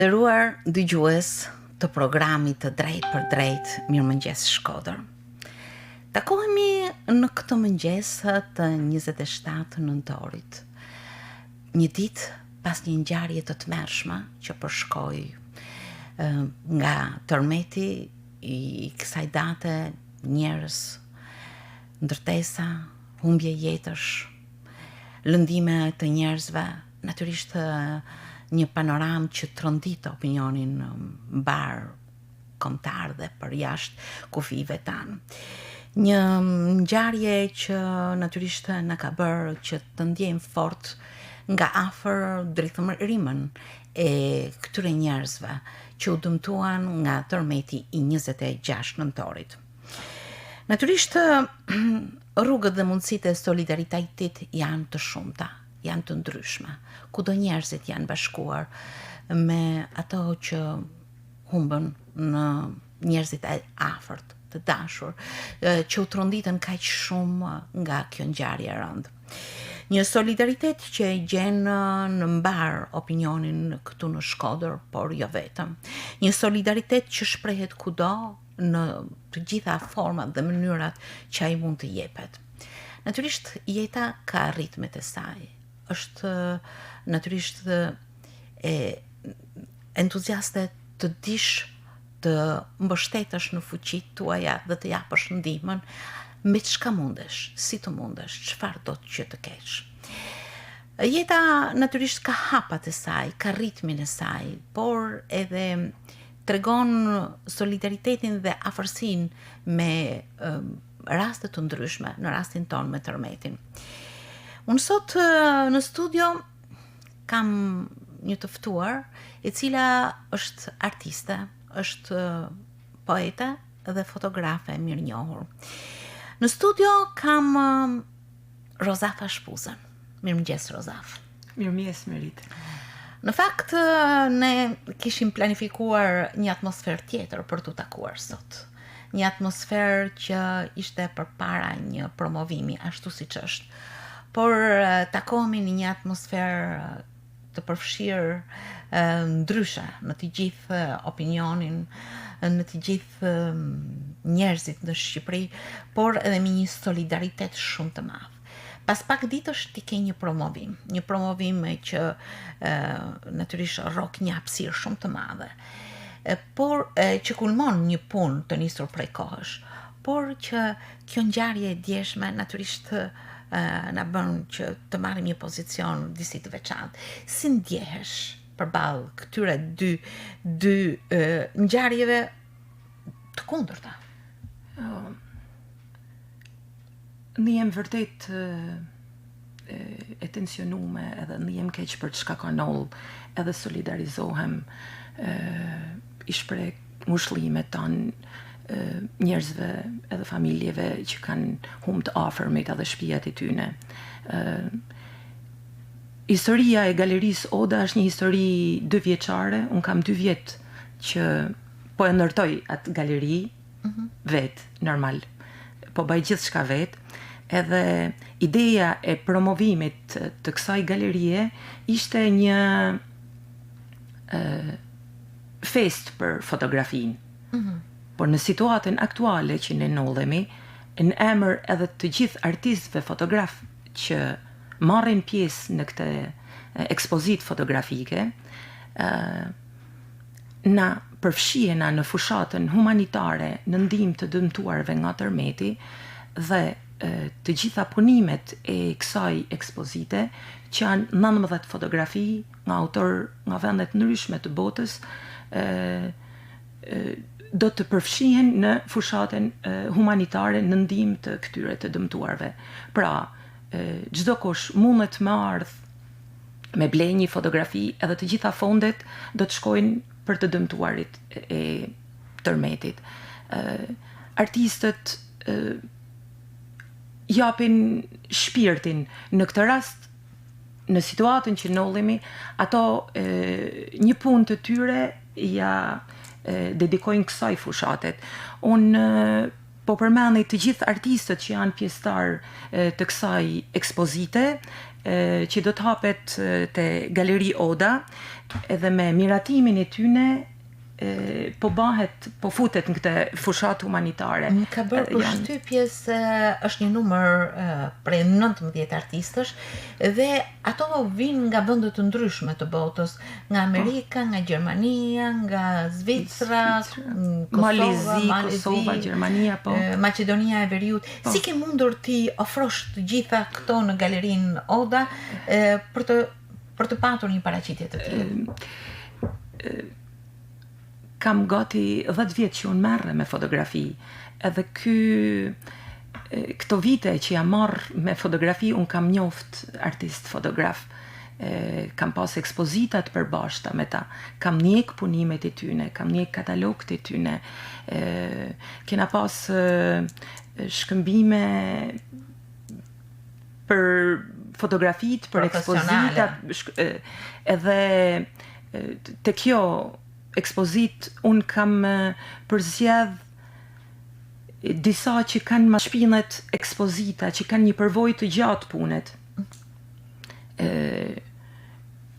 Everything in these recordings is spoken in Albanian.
Nderuar dëgjues të programit të Drejt për Drejt, Mirëmëngjes Shkodër. Takohemi në këtë mëngjes të 27 nëntorit. Një ditë pas një ngjarje të tmerrshme që përshkoi nga tërmeti i kësaj date, njerëz, ndërtesa, humbje jetësh, lëndime të njerëzve, natyrisht një panoram që trondit opinionin mbar kombëtar dhe për jashtë kufive tanë. Një ngjarje që natyrisht na ka bërë që të ndjejmë fort nga afër drejtërimën e këtyre njerëzve që u dëmtuan nga tërmeti i 26 nëntorit. Natyrisht rrugët dhe mundësitë e solidaritetit janë të shumta, janë të ndryshme, kudo njerëzit janë bashkuar me ato që humbën në njerëzit e afërt, të dashur, që u tronditën kaq shumë nga kjo ngjarje e rëndë. Një solidaritet që e gjen në mbar opinionin këtu në Shkodër, por jo vetëm. Një solidaritet që shprehet kudo në të gjitha format dhe mënyrat që ai mund të jepet. Natyrisht jeta ka ritmet e saj. Është natyrisht entuziaste të dish të mbështetësh në fuqitë tuaja dhe të japësh ndihmën me çka mundesh, si të mundesh, çfarë do që të kesh. Jeta natyrisht ka hapat e saj, ka ritmin e saj, por edhe tregon solidaritetin dhe afërsinë me raste të ndryshme, në rastin tonë me tërmetin. Unë sot në studio kam një të ftuar, e cila është artiste, është poete dhe fotografe mirënjohur. Në studio kam Rozafa Shpuzën. Mirëmëngjes Rozaf. Mirëmëngjes Merit. Në fakt ne kishim planifikuar një atmosferë tjetër për t'u takuar sot. Një atmosferë që ishte përpara një promovimi, ashtu siç është. Por takohemi në një atmosferë të përfshirë ndryshe në të gjithë opinionin, në të gjithë njerëzit në Shqipëri, por edhe me një solidaritet shumë të madh. Pas pak ditësh ti ke një provim që natyrisht rrok një hapësirë shumë të madhe, por që kulmon një punë të nisur prej kohësh, por që kjo ngjarje e djeshme natyrisht na bën që të marrim një pozicion disi të veçantë. Si ndjehesh përballë këtyre dy ngjarjeve të kundërta? Ndihem vërtet e tensionume, edhe ndihem keq për çka ka ndodhur, edhe solidarizohem, i shpreh ngushëllimet tanë njerëzve edhe familjeve që kanë humbë afërmit edhe shtëpiat e tyre. Historia e galerisë Oda është një histori 2 vjeçare. Unë kam 2 vjet që po e ndërtoj atë galeri vet, normal. Po bëj gjithçka vet. Edhe ideja e promovimit të kësaj galerie ishte një fest për fotografinë. Por në situatën aktuale që ne ndodhemi, në emër edhe të gjithë artistëve fotograf që marrin pjesë në këtë ekspozitë fotografike, na përfshihena në fushatën humanitare në ndihmë të dëmtuarve nga tërmeti dhe të gjitha punimet e kësaj ekspozite, që janë 19 fotografi nga autor nga vendet ndryshme të botës, do të përfshihen në fushatën humanitare në ndihmë të këtyre të dëmtuarve. Pra, çdo kush mundet me ardh me blej një fotografi, edhe të gjitha fondet do të shkojnë për të dëmtuarit e tërmetit. Artistët japin shpirtin. Në këtë rast, në situatën që ndodhemi, ato një punë të tyre ja dedikojnë kësaj fushatet. Unë po përmendej të gjithë artistët që janë pjesëtar të kësaj ekspozite, që do të hapet te Galeri Oda, edhe me miratimin e tyne po futet në këtë fushat humanitare. Më ka bërë përshtypje se është një numër prej 19 artistësh dhe ato vinë nga vende të ndryshme të botës, nga Amerika, nga Gjermania, nga Zvicra, Kosova, Gjermania, Maqedonia e Veriut. Si ke mundur ti ofrosh të gjitha këto në Galerinë Oda për të patur një paraqitje të tillë? Kam gati 10 vjetë që unë merre me fotografi, edhe këto vite që jam marrë me fotografi, unë kam njoft artist fotograf, kam pas ekspozitat përbashkëta me ta, kam njek punimet e tyne, kam njek katalogët e tyne, kena pas shkëmbime për fotografit, për ekspozitat, edhe të kjo ekspozit, unë kam përzjedh disa që kanë ma shpinet ekspozita, që kanë një përvoj të gjatë punet.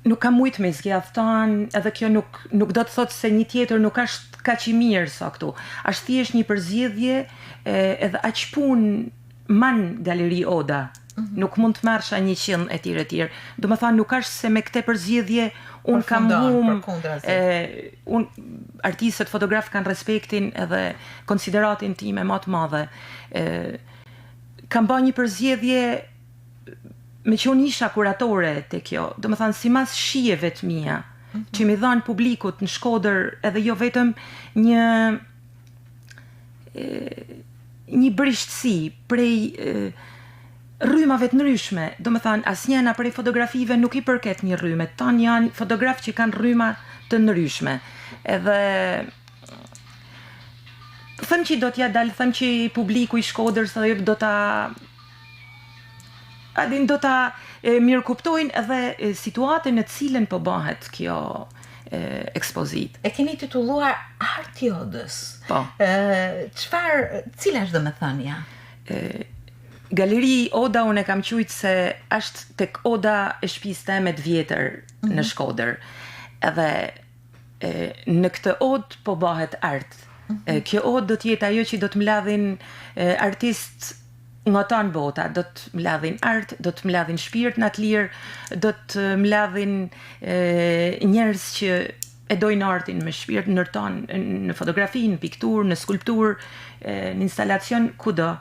Nuk kam mujtë me zgjedh tanë, edhe kjo nuk do të thotë se një tjetër nuk ashtë ka që mirë sa këtu. Ashtë thjesht një përzjedhje, edhe aq punë man Galeri Oda. Nuk mund të marrsha 100 e tjerë. Do më thanë, nuk ashtë se me këte përzjedhje unë kam artistët fotograf kanë respektin edhe konsideratin time më të madhe. Kam ba një përzjedhje me që unë isha kuratore të kjo, do më thanë si mas shijeve të mija, që mi dhanë publikut në Shkodër, edhe jo vetëm një brishtësi prej rrymave të ndryshme, do më thanë, asnjëna prej fotografive nuk i përket një rryme, tanë janë fotograf që kanë rryma të ndryshme. Edhe thëmë që do t'ja dalë, thëmë që publiku i Shkodrës do ta mirë kuptojnë edhe situatën në cilën po bëhet kjo ekspozit. E keni titulluar Artiodës. Po. Cila është domethënia? Galeri Oda unë e kam qujtë se është tek Oda e shtëpisë teme të vjetër në Shkodër. Edhe në këtë odë po bëhet art. Kjo odë do t'jetë ajo që do të mladhin artist nga tanë bota, do të mladhin art, do të mladhin shpirt në të lirë, do të mladhin njerëz që e dojnë artin me shpirt ndërton në fotografi, në piktur, në skulptur, në instalacion, kudo.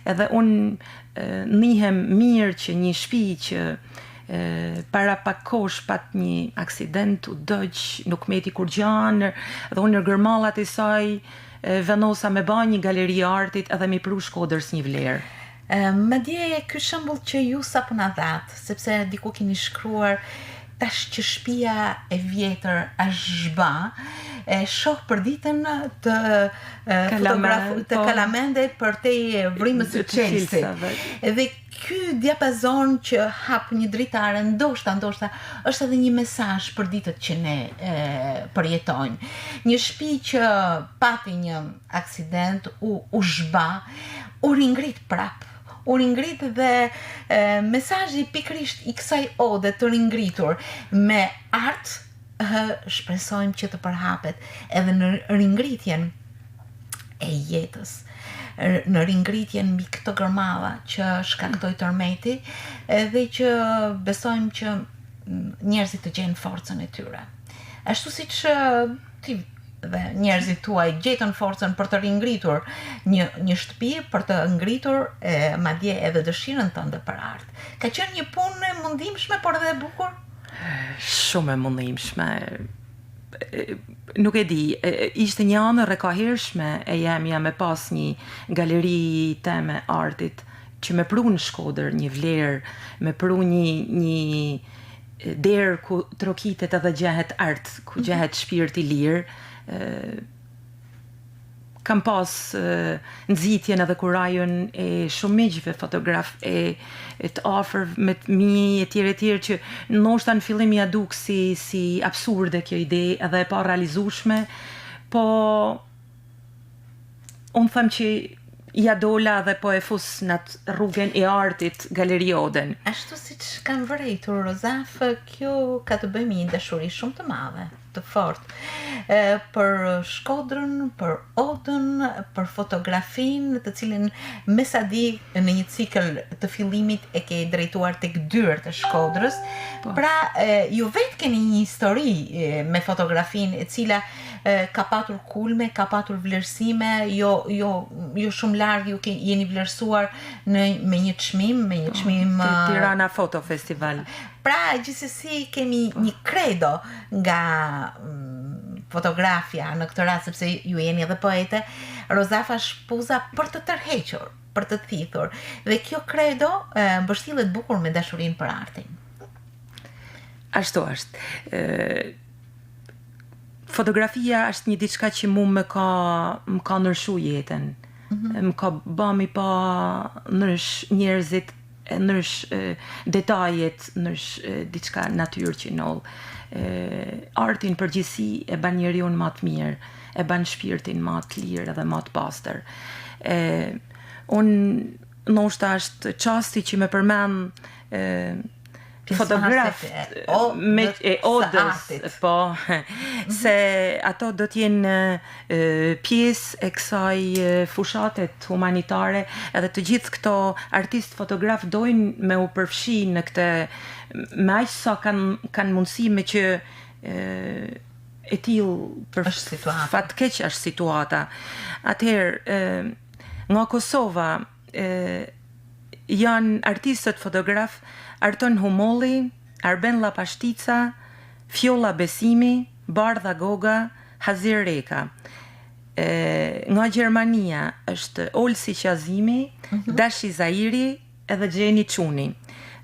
Edhe unë njihem mirë që një shtëpi që para pak kosh pat një aksident u dëgj, nuk meti kur gjanë, dhe unë në gërmallat e saj vendosa me ba një galeri artit edhe mi pru Shkodrës një vlerë. Madje ky shembull që ju sapo na dhat, sepse diku keni shkruar tash që shtëpia e vjetër është zhba, e shoh për ditën të Kalamende për te vrimës së Chelsea. Edhe ky diapazon që hap një dritare, ndoshta është edhe një mesazh për ditët që ne përjetojmë. Një shtëpi që pati një aksident, u zhba, u ringrit prap. U ringrit dhe mesazhi pikërisht i kësaj ode të ringritur me art, shpresojmë që të përhapet edhe në ringritjen e jetës, në ringritjen mbi këto gërmalla që shkaktoi tërmeti, dhe që besojmë që njerëzit të gjejnë forcën e tyre. Ashtu siç ti dhe njerëzit tuaj gjetën forcën për të ringritur një shtëpi, për të ngritur madje edhe dëshirën tënde për art. Ka qenë një punë e mundimshme, por edhe e bukur? Shumë e mundimshme. Nuk e di, ishte një anër e kahirshme e jemja me pas një galeri teme artit që me pru në Shkodër një vlerë, me pru një derë ku trokitet edhe gjehet art, ku gjehet shpirt i lirë. Kam pas nxitjen edhe kurajon e shumë miqve fotograf e të afër me mi e tjerë që ndoshta në fillim ja duk si absurde kjo ide edhe e pa realizueshme, po unë them që ja dola dhe po e fus në atë rrugën e artit Galeri Oden. Ashtu siç kanë vërejtur Rozaf, kjo ka të bëjë me një dashuri shumë të madhe, të fortë, për Shkodrën, për Odën, për fotografinë, të cilën me sa di në një cikël të fillimit e ke drejtuar tek dyert e Shkodrës. Pra, ju vetë keni një histori me fotografinë e cila ka patur kulme, ka patur vlerësime, jo shumë larg ju jeni vlerësuar me një çmim, Tirana Photo Festival. Pra, gjithsesi kemi një credo nga fotografia në këtë rast, sepse ju jeni edhe poete, Rozafa shpuza për të tërhequr, për të thithur. Dhe kjo credo mbështillet bukur me dashurinë për artin. Ashtu është. Fotografia është një diçka që mu më ka nërshu jetën. Më ka bëmi pa nërsh njerëzit, nërsh detajet, nërsh diçka natyrë që noll. Artin përgjithësi e ban njeriun më të mirë, e ban shpirtin më të lirë dhe më të pastër. Unë ndoshta është çasti që më përmend fotograf e Odës, po, se ato do t'jenë pjesë e kësaj fushatet humanitare, edhe të gjithë këto artist fotograf dojnë me u përfshi në këtë, me aq sa kanë mundësi me që e tillë për fatkeq është situata. Atëherë nga Kosova janë artistët fotograf Arton Humolli, Arben Lapashtica, Fjolla Besimi, Bardha Goga, Hazir Reka. Nga Gjermania është Olsi Qazimi, Dashi Zairi edhe Gjeni Çuni.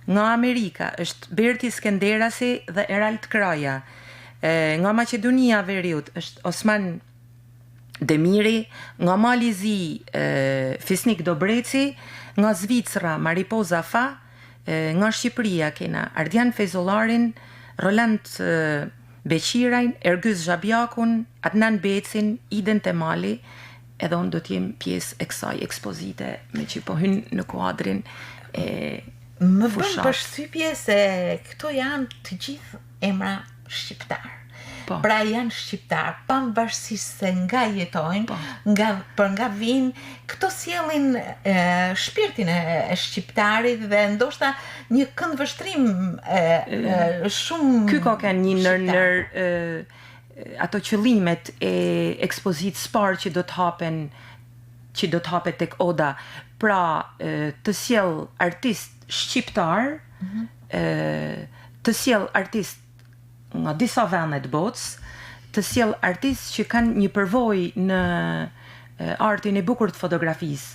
Nga Amerika është Berti Skenderasi dhe Erald Kraja. Nga Maqedonia e Veriut është Osman Demiri, nga Malizi Fisnik Dobreci, nga Zvicra Maripoza Fa, nga Shqipëria kena Ardian Fejzollarin, Roland Beqirajn, Ergyz Zhabjakun, Adnan Becin, Iden Temali, edhe unë do t'jem pjesë e kësaj ekspozite me që po hynë në kuadrin e Më bën përshtypje se këto janë të gjithë emra shqiptar. Pra janë shqiptar, pavarësisht se nga jetojnë, nga vinë, këto sjellin shpirtin e shqiptarit dhe ndoshta një këndvështrim shumë. Ky ka kanë një ndër ato qëllimet e ekspozitës parë që do të hapet tek Oda. Pra të sjell artist shqiptar, të sjell artist nga disa vende të botës, të sjell artistë që kanë një përvojë në artin e bukur të fotografisë.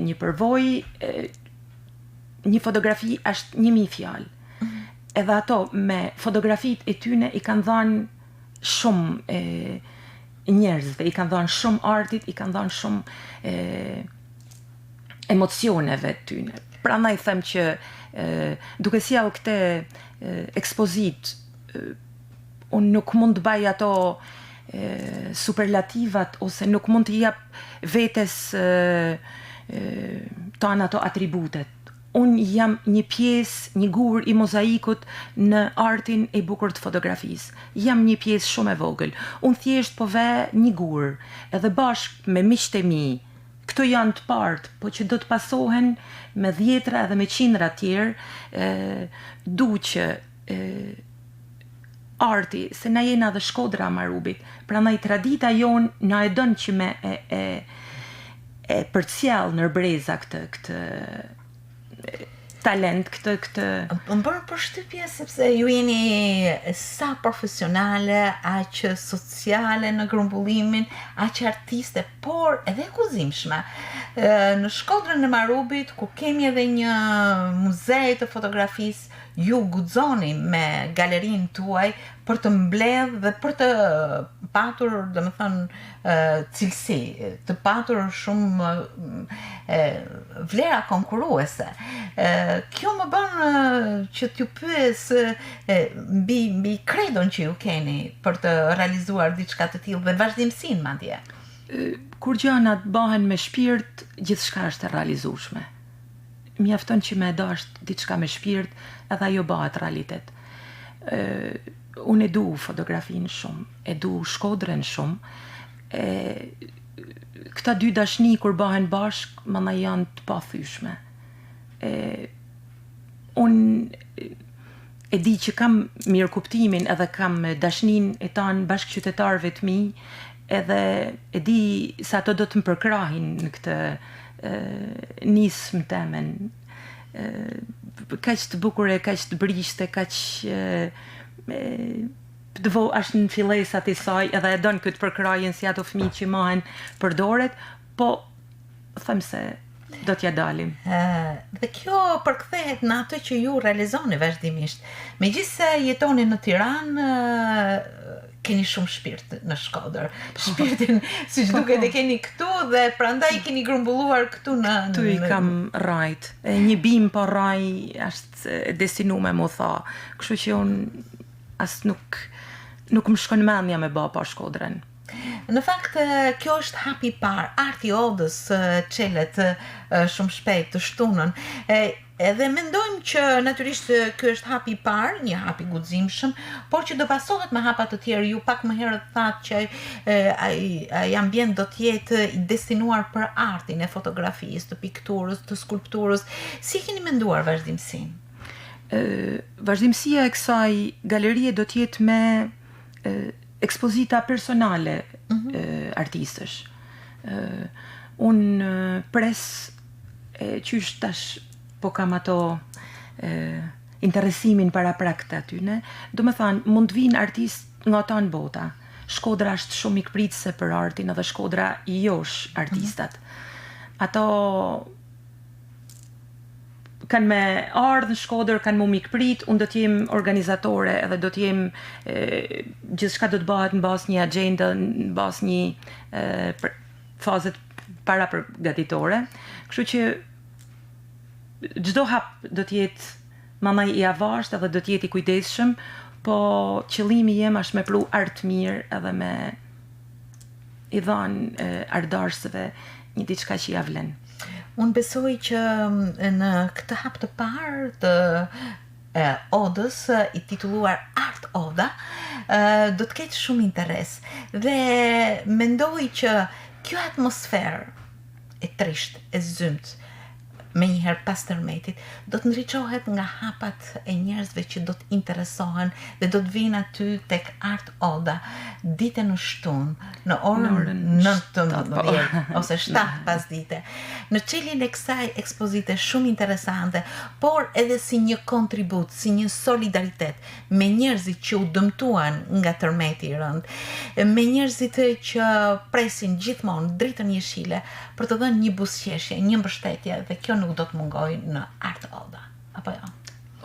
Një përvojë, një fotografi është 1000 fjalë. Edhe ato me fotografitë e tyne i kanë dhënë shumë njerëzve, i kanë dhënë shumë artit, i kanë dhënë shumë emocioneve të tyne. Prandaj them që duke sjell këtë ekspozitë, unë nuk mund të baj ato superlativat ose nuk mund të jap vetes tanë ato atributet. Unë jam një pjesë, një gur i mozaikut në artin e bukur të fotografisë. Jam një pjesë shumë e vogël. Unë thjesht po ve një gur, edhe bashkë me miqtë e mi. Këto janë të partë, po që do të pasohen me 10 edhe me 100 tjerë, du që arti, se na jena dhe Shkodra Marubit, prandaj tradita jonë na e dën që me e përcjell në breza këtë talent, këtë. Më bërë përshtypje sepse ju jeni sa profesionale, aq sociale në grumbullimin, aq artiste, por edhe kuzimshme. Në Shkodrën e Marubit, ku kemi edhe një muzej të fotografisë, ju guxoni me galerinë tuaj për të mbledh dhe për të patur, domethënë, cilësi, të patur shumë vlera konkurruese. Kjo më bën që t'ju pyes mbi kredon që ju keni për të realizuar diçka të tillë dhe vazhdimsinë madje. kur gjanat bëhen me shpirt, gjithçka është e realizueshme. Mjafton që me dash diçka me shpirt, edhe ajo bëhet realitet. Unë e du fotografin shumë, e du Shkodrën shumë. Këta dy dashni kur bëhen bashk, mana janë të pathyeshme. Unë e di që kam mirë kuptimin edhe kam dashnin e tanë bashkëqytetarëve të mi, edhe e di se ato do të më përkrahin në këtë nismë temen. Kaq të bukur e kaq të brishte, kaq është në fillesat e saj, edhe e don këtë përkrajen si ato fëmijë që mahen për doret, po them se do t'ja dalim. Dhe kjo përkthehet në atë që ju realizoni vazhdimisht. Megjithse jetoni në Tiranë, keni shumë shpirt në Shkodër. Shpirtin, siç duket, e keni këtu dhe prandaj keni grumbulluar këtu në... Këtu i kam rajt. Një bim pa raj është destinuar më tha. Kështu që unë as nuk më shkon mendja me bë pa Shkodrën. Në fakt, kjo është hapi parë. Arti Odës çelet shumë shpejt të shtunën. Edhe mendojmë që natyrisht ky është hapi parë, një hap i guximshëm, por që do pasohet me hapa të tjerë. Ju pak më herët thatë që ai ambient do të jetë i destinuar për artin e fotografisë, të pikturës, të skulpturës. Si keni menduar vazhdimsinë? Vazhdimësia e kësaj galerie do të jetë me ekspozita personale artistësh. Unë pres qysh tash po kam ato interesimin para praktë atyne, do me thanë, mund të vinë artist nga tanë bota. Shkodra është shumë ikpritëse për artin, edhe Shkodra i josh artistat. Ato kanë me ardhë në Shkodër, kanë mu mikprit, unë do t'jem organizatore edhe do t'jem gjithçka do të bëhet në bas një agenda, në bas një fazet para përgatitore. Kështu që çdo hap do t'jetë mamaj i avasht edhe do t'jetë i kujdesshëm, po qëllimi jem është me pru art mirë edhe me i dhanë artdarsëve një diçka që ja vlen. Unë besoj që në këtë hap të parë të Odës, i titulluar Art Oda, do të ketë shumë interes. Dhe mendoj që kjo atmosferë e trisht, e zymt, me njëherë pas tërmetit, do të ndriçohet nga hapat e njerëzve që do të interesohen dhe do të vinë aty tek Art Oda ditën në shtunë, në orën 19 ose 7 pas dite, në çeljen e kësaj ekspozite shumë interesante, por edhe si një kontribut, si një solidaritet me njerëzit që u dëmtuan nga tërmeti i rënd, me njerëzit që presin gjithmonë dritën jeshile për të dhënë një buzëqeshje, një mbështetje, dhe kjo nuk do të mungoj në Art Oda, apo jo?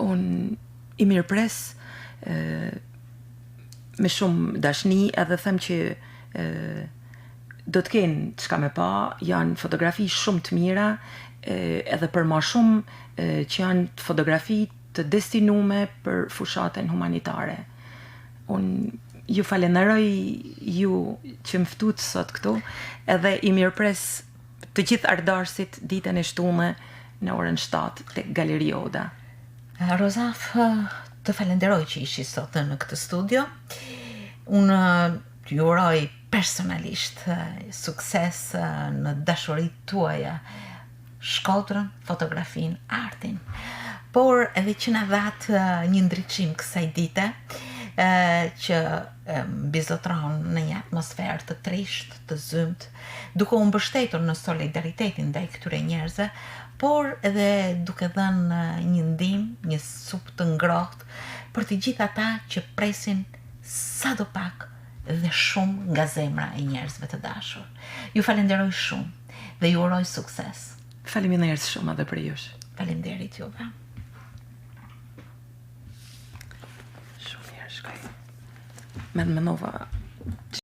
Unë i mirëpres me shumë dashni, edhe them që do të kenë çka me pa, janë fotografi shumë të mira, edhe për ma shumë që janë fotografi të destinume për fushatën humanitare. Unë ju falenderoj ju që më ftut sot këtu, edhe i mirëpres të gjithë artdarsit ditën e shtunë në orën 7 tek Galeri Oda. Rozaf, të falenderoj që ishi sot në këtë studio. Unë t'ju uroj personalisht sukses në dashuritë tuaja, Shkodrën, fotografin, artin, por edhe që na dhat një ndriçim kësaj dite që mbizotron në një atmosferë të trisht, të zymt, duke u mbështetur në solidaritetin ndaj këtyre njerëzve, por edhe duke dhënë një ndihmë, një supë të ngrohtë për të gjithë ata që presin sadopak dhe shumë nga zemra e njerëzve të dashur. Ju falenderoj shumë dhe ju uroj sukses. Faleminderit shumë edhe për jush. Faleminderit juve. Shumë mirë shkoj. Me nova